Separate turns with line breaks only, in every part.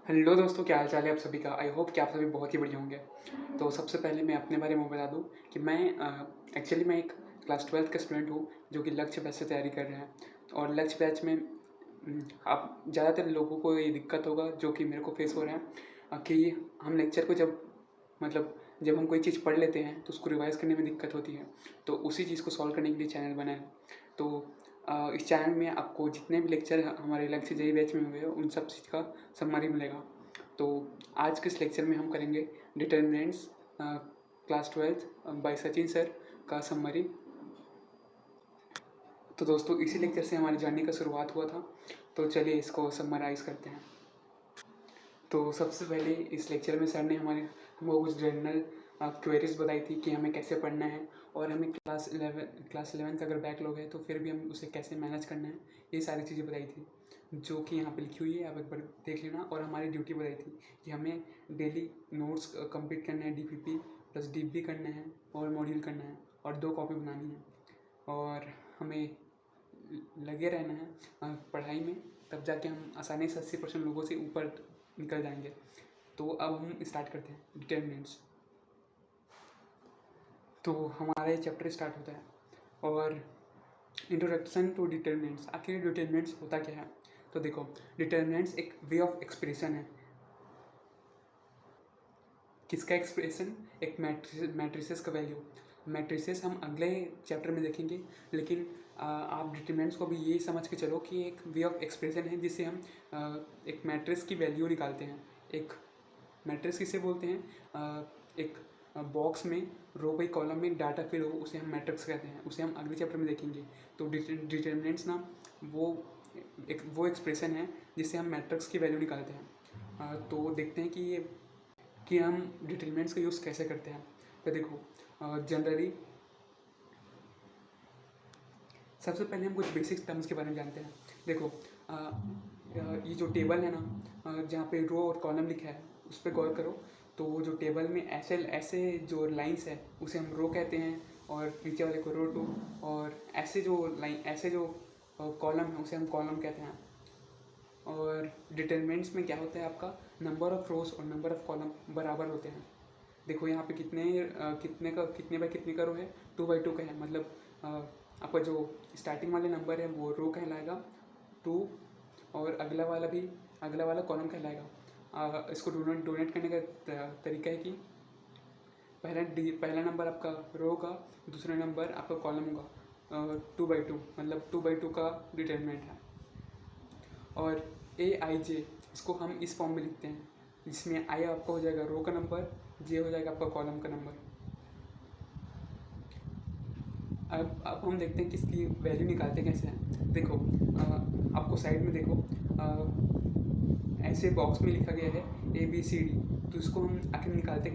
Hello दोस्तों, क्या हाल चाल है आप सभी का। आई होप कि आप सभी बहुत ही बढ़िया होंगे। तो सबसे पहले मैं अपने बारे में बता दूं कि मैं एक क्लास 12th का स्टूडेंट हूं जो कि लक्ष्य बैच से तैयारी कर रहे हैं। और लक्ष्य बैच में आप ज़्यादातर लोगों को ये दिक्कत होगा जो कि मेरे को फेस हो रहा है, कि हम लेक्चर को जब हम कोई चीज़ पढ़ लेते हैं तो उसको रिवाइज़ करने में दिक्कत होती है। तो उसी चीज़ को सॉल्व करने के लिए चैनल बना है। तो इस चैनल में आपको जितने भी लेक्चर हमारे लक्ष्य जेई बैच में हुए हैं उन सब चीज़ का समरी मिलेगा। तो आज के इस लेक्चर में हम करेंगे determinants class 12th by Sachin sir का समरी। तो दोस्तों इसी लेक्चर से हमारी जर्नी का शुरुआत हुआ था, तो चलिए इसको समराइज़ करते हैं। तो सबसे पहले इस लेक्चर में सर ने हमको कुछ जनरल क्वेरीज बताई थी कि हमें कैसे पढ़ना है, और हमें क्लास 11th अगर बैकलॉग है तो फिर भी हम उसे कैसे मैनेज करना है, ये सारी चीज़ें बताई थी जो कि यहाँ पे लिखी हुई है, आप एक बार देख लेना। और हमारी ड्यूटी बताई थी कि हमें डेली नोट्स कंप्लीट करना है, DPP प्लस DB करना है और मॉड्यूल करना है और 2 कॉपी बनानी है। और हमें लगे रहना है पढ़ाई में, तब जाके हम आसानी से 80% लोगों से ऊपर निकल जाएंगे। तो अब हम स्टार्ट करते हैं डिटर्मिनेंट्स। तो हमारा ये चैप्टर स्टार्ट होता है और इंट्रोडक्शन टू डिटर्मिनेंट्स। आखिर डिटर्मिनेंट्स होता क्या है? तो देखो, डिटर्मिनेंट्स एक वे ऑफ एक्सप्रेशन है। किसका एक्सप्रेशन? एक मैट्रिसेस का वैल्यू। मैट्रिसेस हम अगले चैप्टर में देखेंगे, लेकिन आप डिटर्मिनेंट्स को भी यही समझ के चलो कि एक वे ऑफ एक्सप्रेशन है जिससे हम एक मैट्रिक्स की वैल्यू निकालते हैं। एक मैट्रिक्स किसे बोलते हैं? एक बॉक्स में रो बाई कॉलम में डाटा फिल हो, उसे हम मैट्रिक्स कहते हैं। उसे हम अगले चैप्टर में देखेंगे। तो डिटर्मिनेंट्स ना वो एक्सप्रेशन है जिससे हम मैट्रिक्स की वैल्यू निकालते हैं। तो देखते हैं कि हम डिटर्मिनेंट्स का यूज़ कैसे करते हैं। तो देखो, जनरली सबसे पहले हम कुछ बेसिक टर्म्स के बारे में जानते हैं। देखो, ये जो टेबल है ना, जहाँ पे रो और कॉलम लिखा है उस पर गौर करो। तो वो जो टेबल में ऐसे ऐसे जो लाइंस है उसे हम रो कहते हैं, और नीचे वाले को रो 2, और ऐसे जो कॉलम है उसे हम कॉलम कहते हैं। और डिटर्मिनेंट्स में क्या होता है, आपका नंबर ऑफ रोज और नंबर ऑफ कॉलम बराबर होते हैं। देखो यहाँ पे कितने बाई कितने का रो है, 2/2 का है। मतलब आपका जो स्टार्टिंग वाले नंबर है वो रो कहलाएगा 2, और अगला वाला कॉलम कहलाएगा। इसको डोनेट करने का तरीका है कि पहला नंबर आपका रो होगा, दूसरा नंबर आपका कॉलम होगा। 2/2 मतलब 2/2 का डिटर्मिनेंट है। और AIJ इसको हम इस फॉर्म में लिखते हैं, जिसमें I आपका हो जाएगा रो का नंबर, J हो जाएगा आपका कॉलम का नंबर। अब हम देखते हैं कि इसकी वैल्यू निकालते कैसे हैं। देखो, आपको साइड में देखो, ऐसे बॉक्स में लिखा गया है ABCD। तो इसको हम आखिर निकालते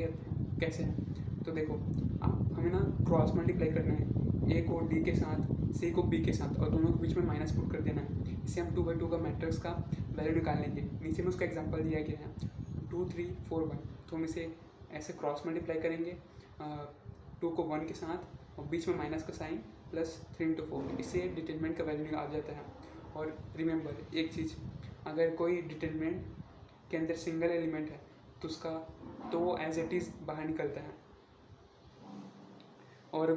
कैसे हैं? तो देखो, हमें ना क्रॉस मल्टीप्लाई करना है, A को D के साथ, C को B के साथ, और दोनों के बीच में माइनस पुट कर देना है। इससे हम 2/2 का मैट्रिक्स का वैल्यू निकाल लेंगे। नीचे में उसका एग्जांपल दिया गया है 2 3 4 1। तो हम इसे ऐसे क्रॉस मल्टीप्लाई करेंगे 2 को 1 के साथ, और बीच में माइनस का साइन, प्लस 3 × 4। इससे डिटर्मिनेंट का वैल्यू आ जाता है। और रिमेंबर एक चीज़, अगर कोई डिटर्मिनेंट के अंदर सिंगल एलिमेंट है तो वो एज इट इज़ बाहर निकलता है। और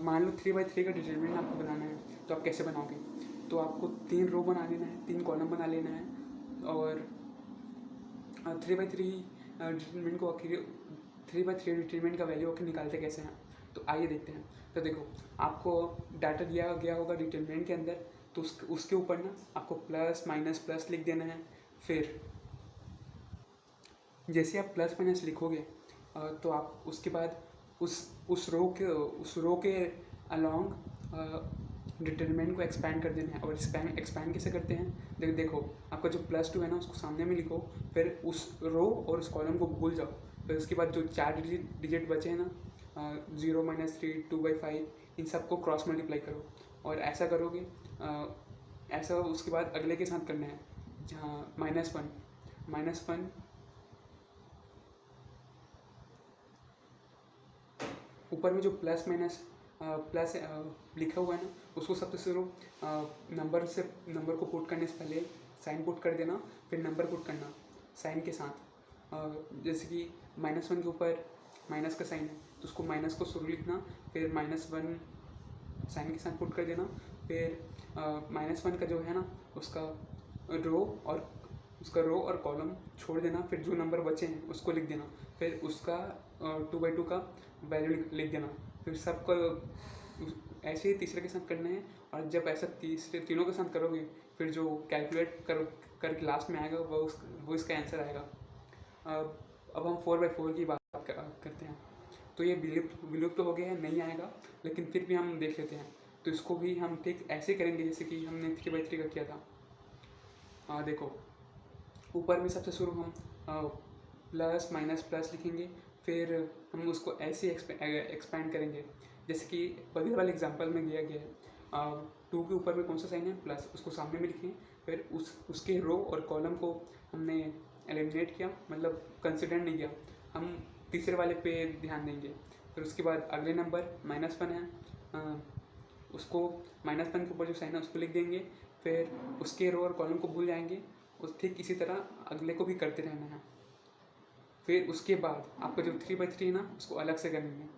मान लो 3/3 का डिटर्मिनेंट आपको बनाना है, तो आप कैसे बनाओगे? तो आपको 3 रो बना लेना है, 3 कॉलम बना लेना है, और 3/3 डिटर्मिनेंट को 3/3 डिटर्मिनेंट का वैल्यू आखिर निकालते कैसे हैं? तो आइए देखते हैं। तो देखो, आपको डाटा दिया गया होगा डिटर्मिनेंट के अंदर, तो उसके ऊपर ना आपको प्लस माइनस प्लस लिख देना है। फिर जैसे आप प्लस माइनस लिखोगे, तो आप उसके बाद उस रो के अलॉन्ग डिटर्मिनेंट को एक्सपैंड कर देना है। और एक्सपैंड कैसे करते हैं? देखो, आपका जो +2 है ना उसको सामने में लिखो, फिर उस रो और उस कॉलम को भूल जाओ। फिर उसके बाद जो 4 डिजिट बचे हैं ना, 0 -3 2/5, इन सबको क्रॉस मल्टीप्लाई करो। और ऐसा करोगे, ऐसा उसके बाद अगले के साथ करना है, जहाँ -1 ऊपर में जो प्लस माइनस प्लस लिखा हुआ है ना, उसको सबसे शुरू नंबर को पुट करने से पहले साइन पुट कर देना, फिर नंबर पुट करना साइन के साथ। जैसे कि -1 के ऊपर माइनस का साइन है तो उसको माइनस को शुरू लिखना, फिर -1 साइन के साथ पुट कर देना, फिर -1 का जो है ना उसका रो और कॉलम छोड़ देना, फिर जो नंबर बचे हैं उसको लिख देना, फिर उसका 2/2 का वैल्यू लिख देना। फिर सबको ऐसे ही तीसरे के साथ करना है, और जब ऐसा तीनों के साथ करोगे फिर जो कैलकुलेट करके लास्ट में आएगा वो इसका आंसर आएगा। अब हम 4/4 की बात करते हैं। तो ये विलुप्त तो हो गया है, नहीं आएगा, लेकिन फिर भी हम देख लेते हैं। तो इसको भी हम ठीक ऐसे करेंगे जैसे कि हमने 3/3 का किया था। देखो ऊपर में सबसे शुरू हम प्लस माइनस प्लस लिखेंगे, फिर हम उसको ऐसे एक्सपैंड करेंगे जैसे कि पहले वाले एग्जांपल में दिया गया है। 2 के ऊपर में कौन सा साइन है, प्लस, उसको सामने में लिखें, फिर उसके रो और कॉलम को हमने एलिमिनेट किया, मतलब कंसिडर नहीं किया, हम तीसरे वाले पे ध्यान देंगे। फिर उसके बाद अगले नंबर -1 है, उसको -1 के ऊपर जो साइन है उसको लिख देंगे, फिर उसके रो और कॉलम को भूल जाएंगे। उस ठीक इसी तरह अगले को भी करते रहना है। फिर उसके बाद आपका जो 3/3 है ना उसको अलग से करनी है।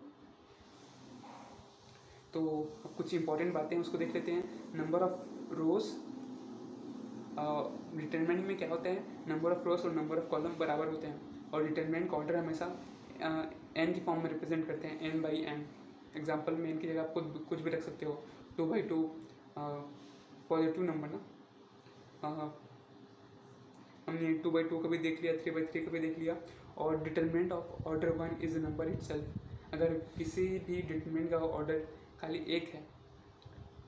तो अब कुछ इंपॉर्टेंट बातें हैं उसको देख लेते हैं। नंबर ऑफ रोज, डिटरमिनेंट में क्या होता है, नंबर ऑफ रोज और नंबर ऑफ कॉलम बराबर होते हैं, और डिटरमिनेंट का ऑर्डर हमेशा n की फॉर्म में रिप्रेजेंट करते हैं, n/n। एग्जाम्पल में n की जगह आप कुछ भी रख सकते हो, 2/2 पॉजिटिव नंबर ना। हमने 2/2 का भी देख लिया, 3/3 का भी देख लिया। और determinant of order 1 is the number itself. अगर किसी भी डिटरमिनेंट का ऑर्डर खाली 1 है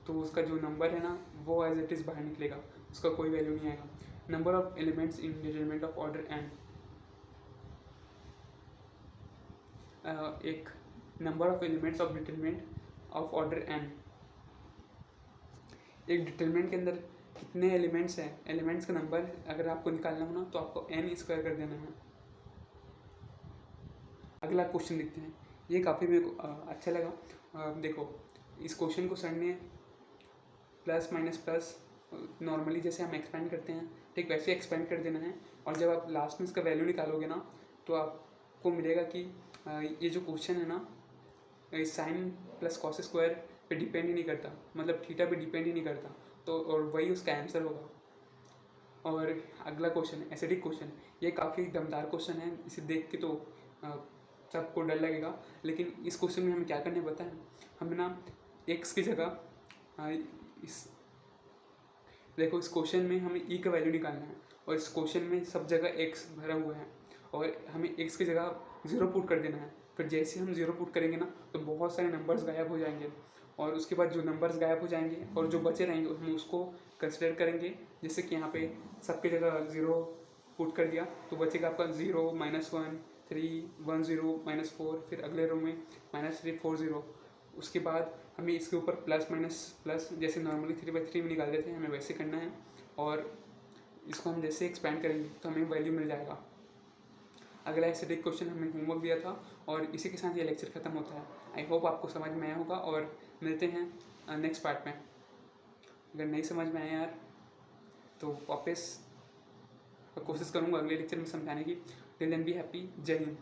तो उसका जो नंबर है ना वो एज इट इज़ बाहर निकलेगा, उसका कोई वैल्यू नहीं आएगा। Number of elements in determinant of order n, एक number of elements of determinant of order n। एक डिटरमिनेंट के अंदर कितने एलिमेंट्स हैं, एलिमेंट्स का नंबर अगर आपको निकालना हो ना तो आपको n² कर देना है। अगला क्वेश्चन देखते हैं, ये काफ़ी मेरे को अच्छा लगा। देखो इस क्वेश्चन को सर ने प्लस माइनस प्लस नॉर्मली जैसे हम एक्सपेंड करते हैं ठीक वैसे एक्सपेंड कर देना है, और जब आप लास्ट में इसका वैल्यू निकालोगे ना तो आपको मिलेगा कि ये जो क्वेश्चन है ना साइन प्लस कॉस स्क्वायर पे डिपेंड ही नहीं करता, मतलब थीटा पे डिपेंड ही नहीं करता, तो और वही उसका आंसर होगा। और अगला क्वेश्चन एसिडिक क्वेश्चन, ये काफ़ी दमदार क्वेश्चन है, इसे देख के तो सबको डर लगेगा, लेकिन इस क्वेश्चन में हमें क्या करना है पता है, हमें ना एक्स की जगह इस देखो इस क्वेश्चन में हमें ई का वैल्यू निकालना है, और इस क्वेश्चन में सब जगह एक्स भरा हुआ है, और हमें एक्स की जगह 0 पुट कर देना है। फिर जैसे हम 0 पुट करेंगे ना तो बहुत सारे नंबर्स गायब हो जाएंगे, और उसके बाद जो नंबर्स गायब हो जाएंगे और जो बचे रहेंगे हम उसको कंसिडर करेंगे। जैसे कि यहाँ पे सबकी जगह 0 पुट कर दिया तो बचेगा आपका 0 -1 3 1 0 -4, फिर अगले रो में -3 4 0। उसके बाद हमें इसके ऊपर प्लस माइनस प्लस जैसे नॉर्मली 3/3 में निकाल देते हैं हमें वैसे करना है, और इसको हम जैसे एक्सपेंड करेंगे तो हमें वैल्यू मिल जाएगा। अगला एसिडिक क्वेश्चन हमने होमवर्क दिया था, और इसी के साथ ये लेक्चर खत्म होता है। आई होप आपको समझ में आया होगा, और मिलते हैं नेक्स्ट पार्ट में। अगर नहीं समझ में आया यार तो वापस कोशिश करूँगा अगले लेक्चर में समझाने की। टिल देन बी हैप्पी, जय हिंद।